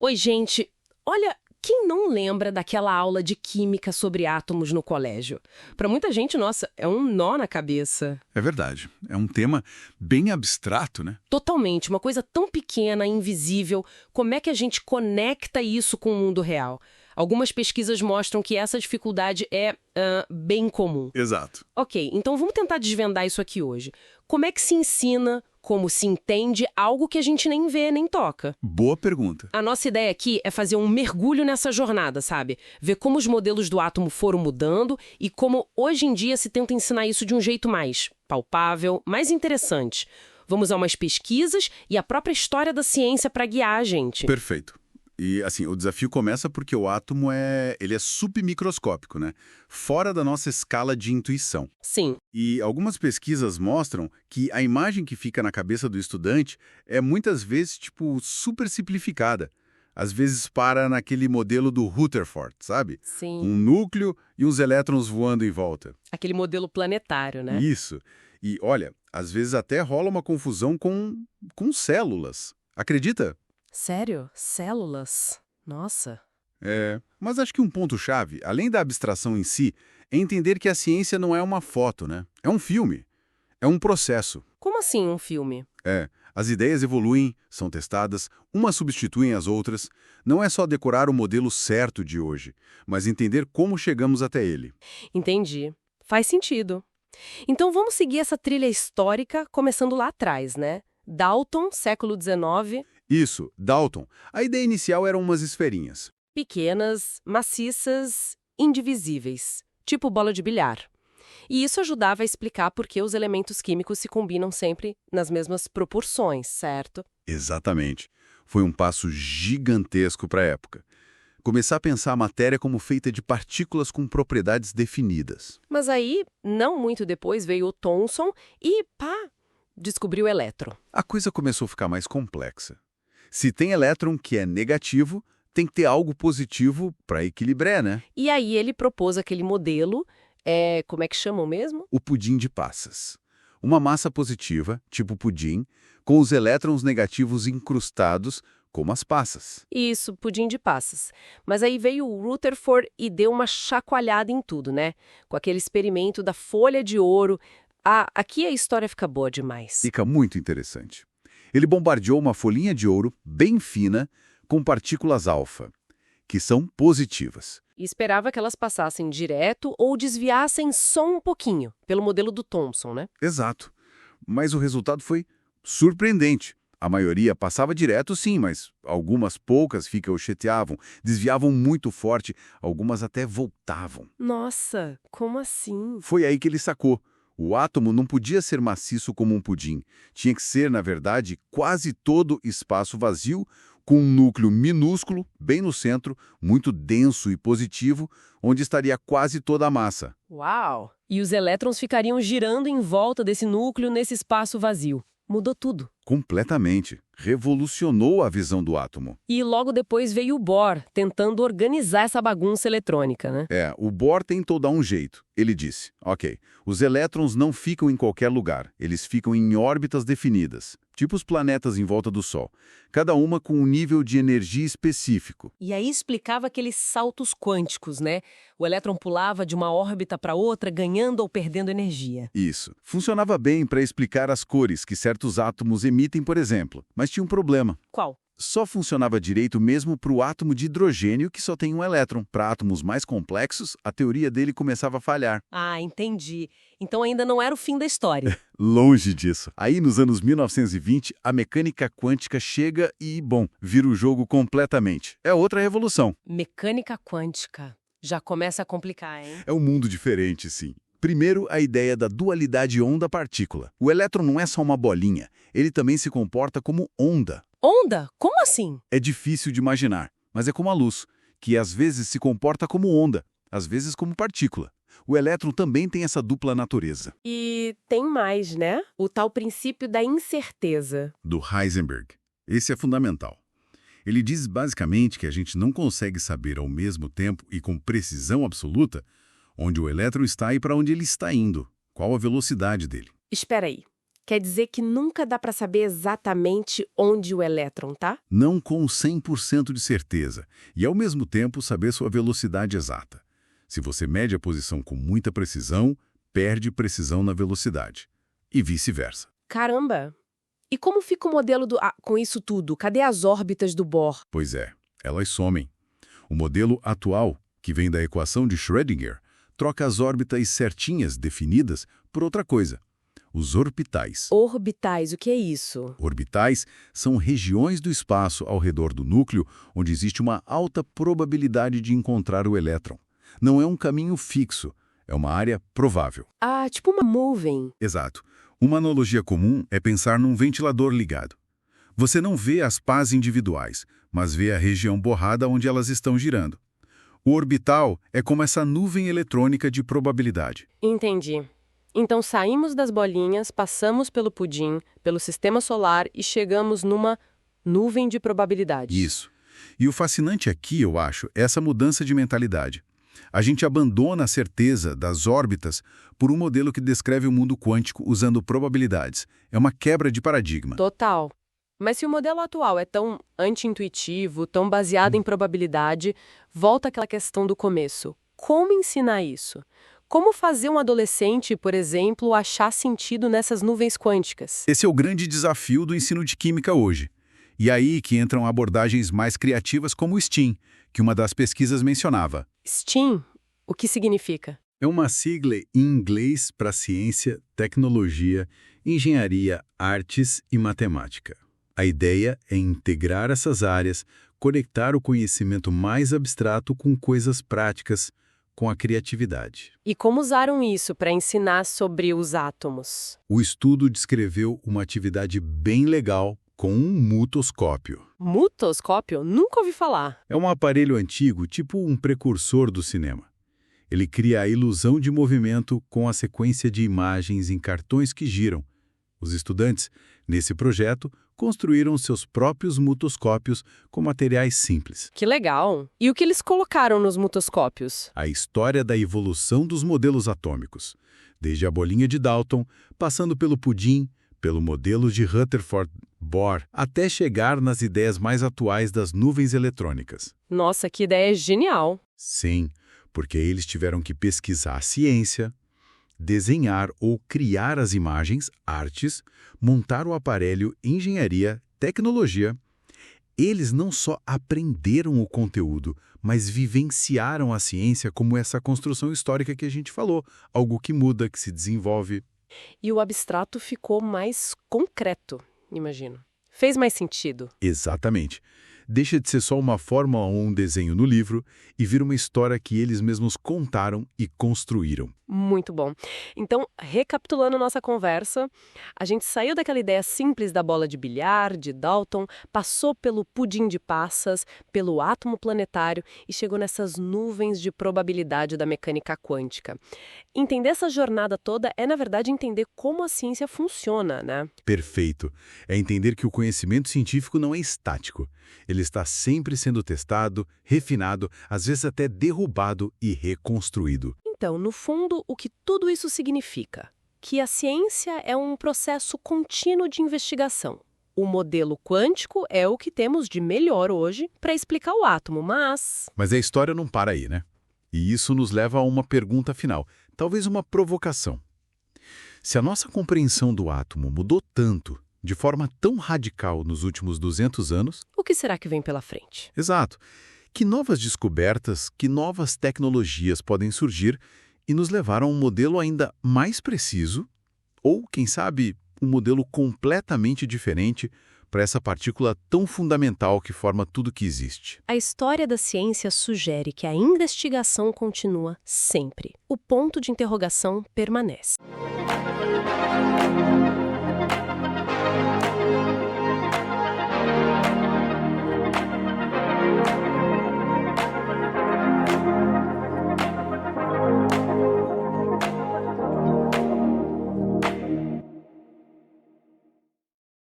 Oi, gente. Olha, quem não lembra daquela aula de química sobre átomos no colégio? Para muita gente, nossa, é um nó na cabeça. É verdade. É um tema bem abstrato, né? Totalmente, uma coisa tão pequena, invisível. Como é que a gente conecta isso com o mundo real? Algumas pesquisas mostram que essa dificuldade é bem comum. Exato. Ok, então vamos tentar desvendar isso aqui hoje. Como é que se ensina, como se entende algo que a gente nem vê nem toca? Boa pergunta. A nossa ideia aqui é fazer um mergulho nessa jornada, sabe? Ver como os modelos do átomo foram mudando e como hoje em dia se tenta ensinar isso de um jeito mais palpável, mais interessante. Vamos a umas pesquisas e a própria história da ciência para guiar a gente. Perfeito. E, assim, o desafio começa porque o átomo ele é submicroscópico, né? Fora da nossa escala de intuição. Sim. E algumas pesquisas mostram que a imagem que fica na cabeça do estudante é muitas vezes, tipo, super simplificada. Às vezes para naquele modelo do Rutherford, sabe? Sim. Um núcleo e uns elétrons voando em volta. Aquele modelo planetário, né? Isso. E, olha, às vezes até rola uma confusão com células. Acredita? Sério? Células? Nossa. Mas acho que um ponto-chave, além da abstração em si, é entender que a ciência não é uma foto, né? É um filme. É um processo. Como assim um filme? As ideias evoluem, são testadas, umas substituem as outras. Não é só decorar o modelo certo de hoje, mas entender como chegamos até ele. Entendi. Faz sentido. Então vamos seguir essa trilha histórica, começando lá atrás, né? Dalton, século XIX. Isso, Dalton. A ideia inicial eram umas esferinhas. Pequenas, maciças, indivisíveis, tipo bola de bilhar. E isso ajudava a explicar por que os elementos químicos se combinam sempre nas mesmas proporções, certo? Exatamente. Foi um passo gigantesco para a época. Começar a pensar a matéria como feita de partículas com propriedades definidas. Mas aí, não muito depois, veio o Thomson e, pá, descobriu o elétron. A coisa começou a ficar mais complexa. Se tem elétron que é negativo, tem que ter algo positivo para equilibrar, né? E aí ele propôs aquele modelo, como é que chamam mesmo? O pudim de passas. Uma massa positiva, tipo pudim, com os elétrons negativos incrustados, como as passas. Isso, pudim de passas. Mas aí veio o Rutherford e deu uma chacoalhada em tudo, né? Com aquele experimento da folha de ouro. Ah, aqui a história fica boa demais. Fica muito interessante. Ele bombardeou uma folhinha de ouro bem fina com partículas alfa, que são positivas. E esperava que elas passassem direto ou desviassem só um pouquinho, pelo modelo do Thomson, né? Exato. Mas o resultado foi surpreendente. A maioria passava direto, sim, mas algumas poucas fica-o-cheteavam, desviavam muito forte, algumas até voltavam. Nossa, como assim? Foi aí que ele sacou. O átomo não podia ser maciço como um pudim. Tinha que ser, na verdade, quase todo espaço vazio, com um núcleo minúsculo, bem no centro, muito denso e positivo, onde estaria quase toda a massa. Uau! E os elétrons ficariam girando em volta desse núcleo nesse espaço vazio. Mudou tudo. Completamente. Revolucionou a visão do átomo. E logo depois veio o Bohr, tentando organizar essa bagunça eletrônica, né? O Bohr tentou dar um jeito. Ele disse, ok, os elétrons não ficam em qualquer lugar, eles ficam em órbitas definidas, tipo os planetas em volta do Sol, cada uma com um nível de energia específico. E aí explicava aqueles saltos quânticos, né? O elétron pulava de uma órbita para outra, ganhando ou perdendo energia. Isso. Funcionava bem para explicar as cores que certos átomos emitem, por exemplo, mas tinha um problema. Qual? Só funcionava direito mesmo para o átomo de hidrogênio, que só tem um elétron. Para átomos mais complexos, a teoria dele começava a falhar. Ah, entendi. Então ainda não era o fim da história. Longe disso. Aí, nos anos 1920, a mecânica quântica chega e, bom, vira o jogo completamente. É outra revolução. Mecânica quântica. Já começa a complicar, hein? É um mundo diferente, sim. Primeiro, a ideia da dualidade onda-partícula. O elétron não é só uma bolinha, ele também se comporta como onda. Onda? Como assim? É difícil de imaginar, mas é como a luz, que às vezes se comporta como onda, às vezes como partícula. O elétron também tem essa dupla natureza. E tem mais, né? O tal princípio da incerteza. Do Heisenberg. Esse é fundamental. Ele diz basicamente que a gente não consegue saber ao mesmo tempo e com precisão absoluta onde o elétron está e para onde ele está indo, qual a velocidade dele. Espera aí. Quer dizer que nunca dá para saber exatamente onde o elétron tá? Não com 100% de certeza, e ao mesmo tempo saber sua velocidade exata. Se você mede a posição com muita precisão, perde precisão na velocidade. E vice-versa. Caramba! E como fica o modelo com isso tudo? Cadê as órbitas do Bohr? Pois é, elas somem. O modelo atual, que vem da equação de Schrödinger, troca as órbitas certinhas definidas por outra coisa. Os orbitais. Orbitais, o que é isso? Orbitais são regiões do espaço ao redor do núcleo onde existe uma alta probabilidade de encontrar o elétron. Não é um caminho fixo, é uma área provável. Ah, tipo uma nuvem. Exato. Uma analogia comum é pensar num ventilador ligado. Você não vê as pás individuais, mas vê a região borrada onde elas estão girando. O orbital é como essa nuvem eletrônica de probabilidade. Entendi. Então saímos das bolinhas, passamos pelo pudim, pelo sistema solar e chegamos numa nuvem de probabilidade. Isso. E o fascinante aqui, eu acho, é essa mudança de mentalidade. A gente abandona a certeza das órbitas por um modelo que descreve o mundo quântico usando probabilidades. É uma quebra de paradigma. Total. Mas se o modelo atual é tão anti-intuitivo, tão baseado em probabilidade, volta àquela questão do começo. Como ensinar isso? Como fazer um adolescente, por exemplo, achar sentido nessas nuvens quânticas? Esse é o grande desafio do ensino de química hoje. E aí que entram abordagens mais criativas como o STEAM, que uma das pesquisas mencionava. STEAM? O que significa? É uma sigla em inglês para ciência, tecnologia, engenharia, artes e matemática. A ideia é integrar essas áreas, conectar o conhecimento mais abstrato com coisas práticas, com a criatividade. E como usaram isso para ensinar sobre os átomos? O estudo descreveu uma atividade bem legal com um mutoscópio. Mutoscópio? Nunca ouvi falar. É um aparelho antigo, tipo um precursor do cinema. Ele cria a ilusão de movimento com a sequência de imagens em cartões que giram. Os estudantes, nesse projeto, construíram seus próprios mutoscópios com materiais simples. Que legal! E o que eles colocaram nos mutoscópios? A história da evolução dos modelos atômicos, desde a bolinha de Dalton, passando pelo pudim, pelo modelo de Rutherford Bohr, até chegar nas ideias mais atuais das nuvens eletrônicas. Nossa, que ideia genial! Sim, porque eles tiveram que pesquisar a ciência, desenhar ou criar as imagens, artes, montar o aparelho, engenharia, tecnologia. Eles não só aprenderam o conteúdo, mas vivenciaram a ciência como essa construção histórica que a gente falou, algo que muda, que se desenvolve. E o abstrato ficou mais concreto, imagino. Fez mais sentido. Exatamente. Deixa de ser só uma forma ou um desenho no livro e vira uma história que eles mesmos contaram e construíram. Muito bom. Então, recapitulando nossa conversa, a gente saiu daquela ideia simples da bola de bilhar, de Dalton, passou pelo pudim de passas, pelo átomo planetário e chegou nessas nuvens de probabilidade da mecânica quântica. Entender essa jornada toda é, na verdade, entender como a ciência funciona, né? Perfeito. É entender que o conhecimento científico não é estático. Ele está sempre sendo testado, refinado, às vezes até derrubado e reconstruído. Então, no fundo, o que tudo isso significa? Que a ciência é um processo contínuo de investigação. O modelo quântico é o que temos de melhor hoje para explicar o átomo, mas... Mas a história não para aí, né? E isso nos leva a uma pergunta final, talvez uma provocação. Se a nossa compreensão do átomo mudou tanto, de forma tão radical nos últimos 200 anos... O que será que vem pela frente? Exato. Que novas descobertas, que novas tecnologias podem surgir e nos levar a um modelo ainda mais preciso ou, quem sabe, um modelo completamente diferente para essa partícula tão fundamental que forma tudo que existe. A história da ciência sugere que a investigação continua sempre. O ponto de interrogação permanece.